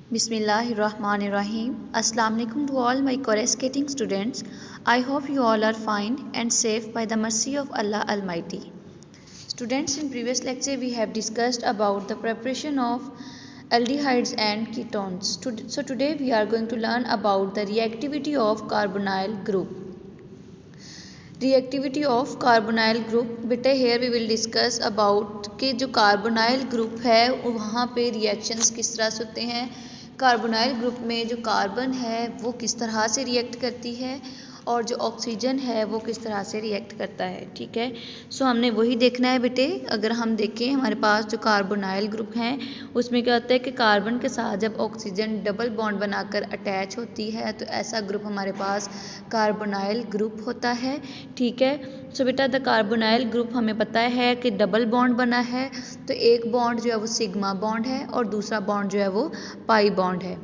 Bismillahirrahmanirrahim. Assalamu alaikum to all my coruscating students. I hope you all are fine and safe by the mercy of Allah Almighty. Students, in previous lecture we have discussed about the preparation of aldehydes and ketones. So today we are going to learn about the reactivity of carbonyl group. Reactivity of carbonyl group. बेटे here we will discuss about कि जो carbonyl group है वहाँ पे reactions किस तरह से होते हैं, कार्बोनाइल ग्रुप में जो कार्बन है वो किस तरह से रिएक्ट करती है और जो ऑक्सीजन है वो किस तरह से रिएक्ट करता है। ठीक है, सो हमने वही देखना है बेटे। अगर हम देखें हमारे पास जो कार्बोनाइल ग्रुप हैं उसमें क्या होता है कि कार्बन के साथ जब ऑक्सीजन डबल बॉन्ड बनाकर अटैच होती है तो ऐसा ग्रुप हमारे पास कार्बोनाइल ग्रुप होता है। ठीक है, सो बेटा द कार्बोनाइल ग्रुप हमें पता है कि डबल बॉन्ड बना है, तो एक बॉन्ड जो है वो सिग्मा बॉन्ड है और दूसरा बॉन्ड जो है वो पाई बॉन्ड है।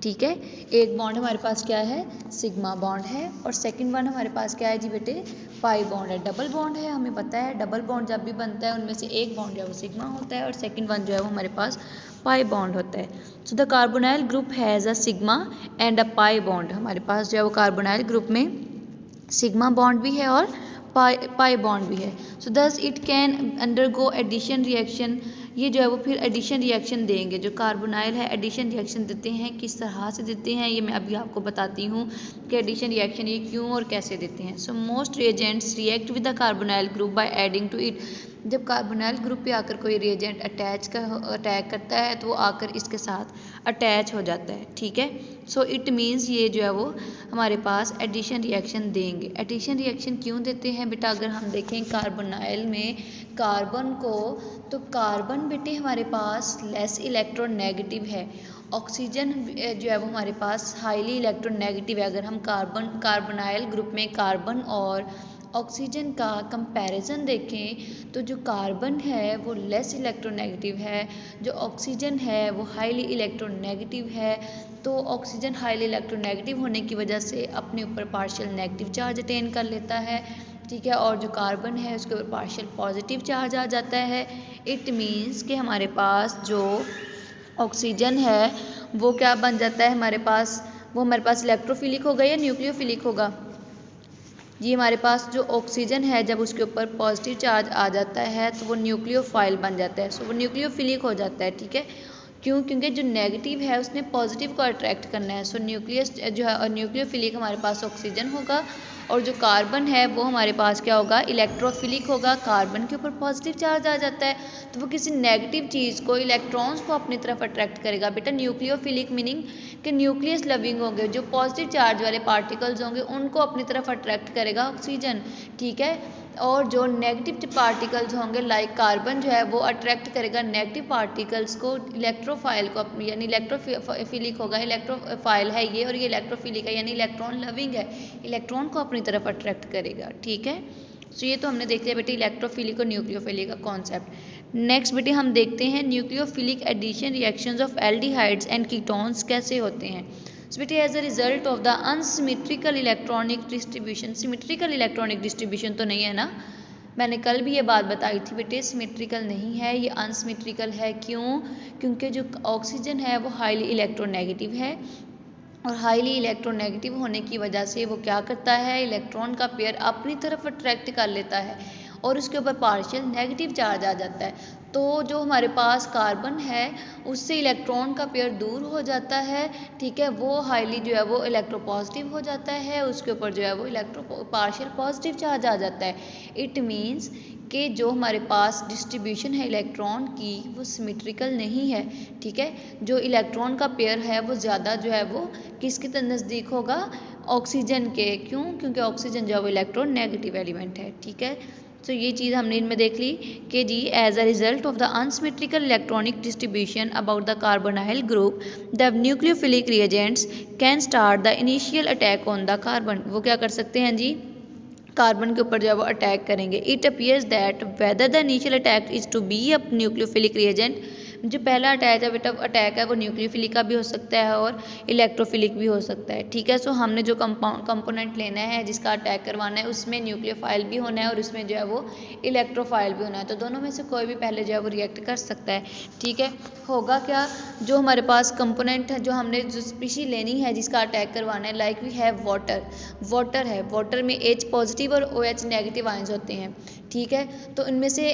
ठीक है, एक बॉन्ड हमारे पास क्या है, सिग्मा बॉन्ड है, और सेकंड वन हमारे पास क्या है जी बेटे, पाई बॉन्ड है। डबल बॉन्ड है, हमें पता है डबल बॉन्ड जब भी बनता है उनमें से एक बॉन्ड जो है वो सिग्मा होता है और सेकंड वन जो है वो हमारे पास पाई बॉन्ड होता है। So the carbonyl group has a sigma and a pi bond. हमारे पास जो है वो कार्बोनाइल ग्रुप में सिग्मा बॉन्ड भी है और पाई बॉन्ड भी है। So thus it can undergo addition reaction. ये जो है वो फिर एडिशन रिएक्शन देंगे। जो कार्बोनाइल है एडिशन रिएक्शन देते हैं, किस तरह से देते हैं ये मैं अभी आपको बताती हूँ कि एडिशन रिएक्शन ये क्यों और कैसे देते हैं। So most reagents react with the carbonyl group by adding to it. जब कार्बोनाइल ग्रुप पे आकर कोई रिएजेंट अटैक करता है तो वो आकर इसके साथ अटैच हो जाता है। ठीक है, सो इट मीन्स ये जो है वो हमारे पास एडिशन रिएक्शन देंगे। एडिशन रिएक्शन क्यों देते हैं बेटा, अगर हम देखें कार्बोनाइल में कार्बन को, तो कार्बन बेटे हमारे पास लेस इलेक्ट्रोनेगेटिव है, ऑक्सीजन जो है वो हमारे पास हाईली इलेक्ट्रोनेगेटिव है। अगर हम कार्बोनाइल ग्रुप में कार्बन और ऑक्सीजन का कंपैरिजन देखें तो जो कार्बन है वो लेस इलेक्ट्रोनेगेटिव है, जो ऑक्सीजन है वो हाईली इलेक्ट्रोनेगेटिव है। तो ऑक्सीजन हाईली इलेक्ट्रोनेगेटिव होने की वजह से अपने ऊपर पार्शियल नेगेटिव चार्ज अटेन कर लेता है। ठीक है, और जो कार्बन है उसके ऊपर पार्शियल पॉजिटिव चार्ज आ जाता है। इट मीन्स कि हमारे पास जो ऑक्सीजन है वो क्या बन जाता है हमारे पास, वो हमारे पास इलेक्ट्रोफिलिक होगा या न्यूक्लियोफिलिक होगा जी। हमारे पास जो ऑक्सीजन है जब उसके ऊपर पॉजिटिव चार्ज आ जाता है तो वो न्यूक्लियोफाइल बन जाता है, सो वो न्यूक्लियोफिलिक हो जाता है। ठीक है, क्यों, क्योंकि जो नेगेटिव है उसने पॉजिटिव को अट्रैक्ट करना है। सो न्यूक्लियस जो है न्यूक्लियोफिलिक हमारे पास ऑक्सीजन होगा और जो कार्बन है वो हमारे पास क्या होगा, इलेक्ट्रोफिलिक होगा। कार्बन के ऊपर पॉजिटिव चार्ज आ जाता है तो वो किसी नेगेटिव चीज़ को, इलेक्ट्रॉन्स को अपनी तरफ अट्रैक्ट करेगा। बेटा न्यूक्लियोफिलिक मीनिंग कि न्यूक्लियस लविंग होंगे, जो पॉजिटिव चार्ज वाले पार्टिकल्स होंगे उनको अपनी तरफ अट्रैक्ट करेगा ऑक्सीजन। ठीक है, और जो नेगेटिव पार्टिकल्स होंगे लाइक कार्बन जो है वो अट्रैक्ट करेगा नेगेटिव पार्टिकल्स को, इलेक्ट्रोफाइल को, यानी इलेक्ट्रोफिलिक होगा, इलेक्ट्रोफाइल है ये और ये इलेक्ट्रोफिलिक है यानी इलेक्ट्रॉन लविंग है, इलेक्ट्रॉन को अपनी तरफ अट्रैक्ट करेगा। ठीक है, सो ये तो हमने देख लिया बेटे इलेक्ट्रोफिलिक और न्यूक्लियोफिलिक का कॉन्सेप्ट। नेक्स्ट बेटे हम देखते हैं nucleophilic addition reactions of aldehydes and ketones कैसे होते हैं। So बेटे as a result of the unsymmetrical electronic distribution. Symmetrical electronic distribution तो नहीं है ना, मैंने कल भी ये बात बताई थी बेटे, सिमेट्रिकल नहीं है ये, अनसिमेट्रिकल है। क्यों, क्योंकि जो ऑक्सीजन है वो हाईली इलेक्ट्रोनेगेटिव है और हाईली इलेक्ट्रोनेगेटिव होने की वजह से वो क्या करता है, इलेक्ट्रॉन का पेयर अपनी तरफ अट्रैक्ट कर लेता है और उसके ऊपर पार्शियल नेगेटिव चार्ज आ जाता है। तो जो हमारे पास कार्बन है उससे इलेक्ट्रॉन का पेयर दूर हो जाता है। ठीक है, वो हाईली जो है वो इलेक्ट्रोपॉजिटिव हो जाता है, उसके ऊपर जो है वो पार्शियल पॉजिटिव चार्ज आ जाता है। इट मीन्स कि जो हमारे पास डिस्ट्रीब्यूशन है इलेक्ट्रॉन की वो सिमेट्रिकल नहीं है। ठीक है, जो इलेक्ट्रॉन का पेयर है वो ज़्यादा जो है वो किसके नज़दीक होगा, ऑक्सीजन के। क्यों, क्योंकि ऑक्सीजन जो है वो इलेक्ट्रॉन नेगेटिव एलिमेंट है। ठीक है, तो ये चीज़ हमने इनमें देख ली कि जी as a result of the unsymmetrical electronic distribution about the carbonyl group the nucleophilic reagents can start the initial attack on the carbon. वो क्या कर सकते हैं जी, कार्बन के ऊपर जो है वो अटैक करेंगे। It appears that whether the initial attack is to be a nucleophilic reagent जो पहला अटैच है बेटा अटैक है वो न्यूक्लियोफिलिक का भी हो सकता है और इलेक्ट्रोफिलिक भी हो सकता है। ठीक है, सो हमने जो कंपोनेंट लेना है जिसका अटैक करवाना है उसमें न्यूक्लियोफाइल भी होना है और उसमें जो है वो इलेक्ट्रोफाइल भी होना है। तो दोनों में से कोई भी पहले जो है वो रिएक्ट कर सकता है। ठीक है, होगा क्या, जो हमारे पास कंपोनेंट है जो हमने जो स्पीशी लेनी है जिसका अटैक करवाना है, like we have water, water है, वाटर में H पॉजिटिव और OH नेगेटिव आयंस होते हैं। ठीक है, तो इनमें से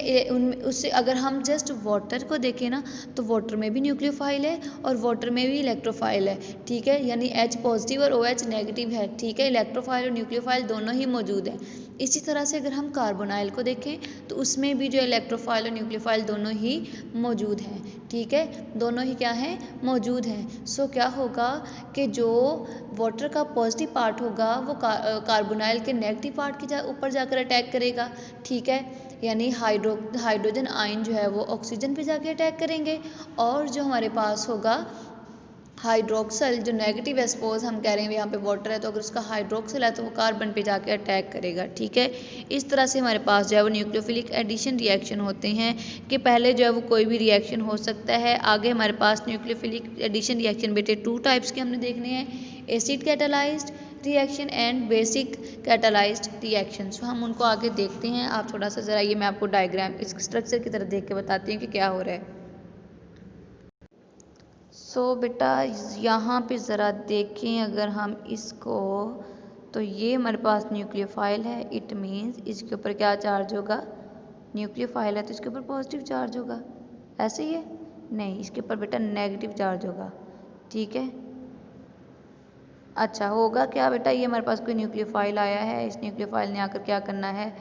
उससे अगर हम जस्ट वाटर को देखें ना तो वाटर में भी न्यूक्लियोफाइल है और वाटर में भी इलेक्ट्रोफाइल है। ठीक है, यानी H पॉजिटिव और OH नेगेटिव है। ठीक है, इलेक्ट्रोफाइल और न्यूक्लियोफाइल दोनों ही मौजूद हैं। इसी तरह से अगर हम कार्बोनाइल को देखें तो उसमें भी जो इलेक्ट्रोफाइल और न्यूक्लियोफाइल दोनों ही मौजूद हैं। ठीक है, दोनों ही क्या हैं, मौजूद हैं। सो क्या होगा कि जो वाटर का पॉजिटिव पार्ट होगा वो कार्बोनाइल के नेगेटिव पार्ट के ऊपर जाकर अटैक करेगा। ठीक है, यानी हाइड्रोजन आयन जो है वो ऑक्सीजन पे जाके अटैक करेंगे और जो हमारे पास होगा हाइड्रोक्सल, जो नेगेटिव है, सपोज हम कह रहे हैं यहाँ पे वाटर है तो अगर उसका हाइड्रोक्सल है तो वो कार्बन पे जाके अटैक करेगा। ठीक है, इस तरह से हमारे पास जो है वो न्यूक्लियोफिलिक एडिशन रिएक्शन होते हैं कि पहले जो है वो कोई भी रिएक्शन हो सकता है। आगे हमारे पास न्यूक्लियोफिलिक एडिशन रिएक्शन बेटे 2 टाइप्स के हमने देखने हैं, acid catalysed reaction and basic catalysed reaction. So हम उनको आगे देखते हैं। आप थोड़ा सा ज़रा ये मैं आपको डायग्राम इस स्ट्रक्चर की तरह देख के बताती हूँ कि क्या हो रहा है। सो बेटा यहाँ पे ज़रा देखें अगर हम इसको, तो ये हमारे पास न्यूक्लियोफाइल है, इट मीन्स इसके ऊपर क्या चार्ज होगा, न्यूक्लियोफाइल है तो इसके ऊपर पॉजिटिव चार्ज होगा। ऐसे ही है, नहीं, इसके ऊपर बेटा नेगेटिव चार्ज होगा। ठीक है, अच्छा होगा क्या बेटा, ये हमारे पास कोई न्यूक्लियोफाइल आया है, इस न्यूक्लियोफाइल ने आकर क्या करना है,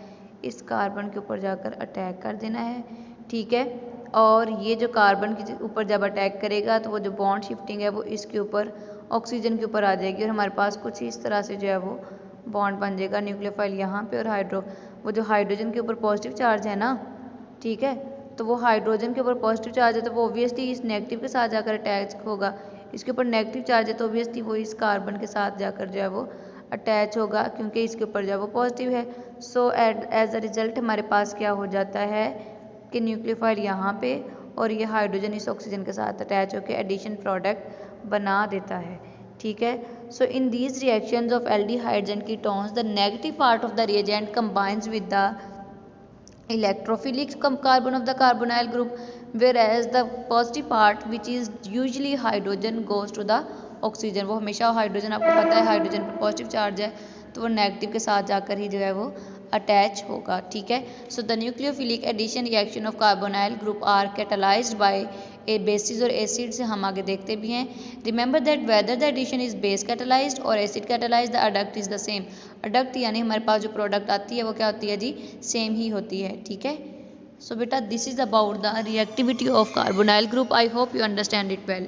इस कार्बन के ऊपर जाकर अटैक कर देना है। ठीक है, और ये जो कार्बन के ऊपर जब अटैक करेगा तो वो जो बॉन्ड शिफ्टिंग है वो इसके ऊपर ऑक्सीजन के ऊपर आ जाएगी और हमारे पास कुछ इस तरह से जो है वो बॉन्ड बन जाएगा, न्यूक्लियोफाइल यहाँ पे और वो जो हाइड्रोजन के ऊपर पॉजिटिव चार्ज है ना, ठीक है, तो वो हाइड्रोजन के ऊपर पॉजिटिव चार्ज है तो वो ऑब्वियसली इस नेगेटिव के साथ जाकर अटैच होगा। इसके ऊपर नेगेटिव चार्ज है तो ऑब्वियसली वो इस कार्बन के साथ जाकर जो है वो अटैच होगा क्योंकि इसके ऊपर जो है वो पॉजिटिव है। सो एज अ रिजल्ट हमारे पास क्या हो जाता है कि न्यूक्लियोफाइल यहाँ पे और ये हाइड्रोजन इस ऑक्सीजन के साथ अटैच होकर एडिशन प्रोडक्ट बना देता है। ठीक है, so in these reactions of aldehydes and ketones the negative part of the reagent combines with the electrophilic carbon of the carbonyl group, whereas the positive part which is usually hydrogen goes to the oxygen। वो हमेशा hydrogen, आपको पता है hydrogen पर positive charge है तो वो negative के साथ जाकर ही जो है वो अटैच होगा। ठीक है, so the nucleophilic addition reaction of carbonyl group are catalysed by a basis और एसिड से हम आगे देखते भी हैं। Remember that whether the addition is base catalysed और acid catalysed the adduct is the same. Adduct यानी हमारे पास जो प्रोडक्ट आती है वो क्या होती है जी, सेम ही होती है। ठीक है, सो बेटा this is about the reactivity of carbonyl group. I hope you understand it well.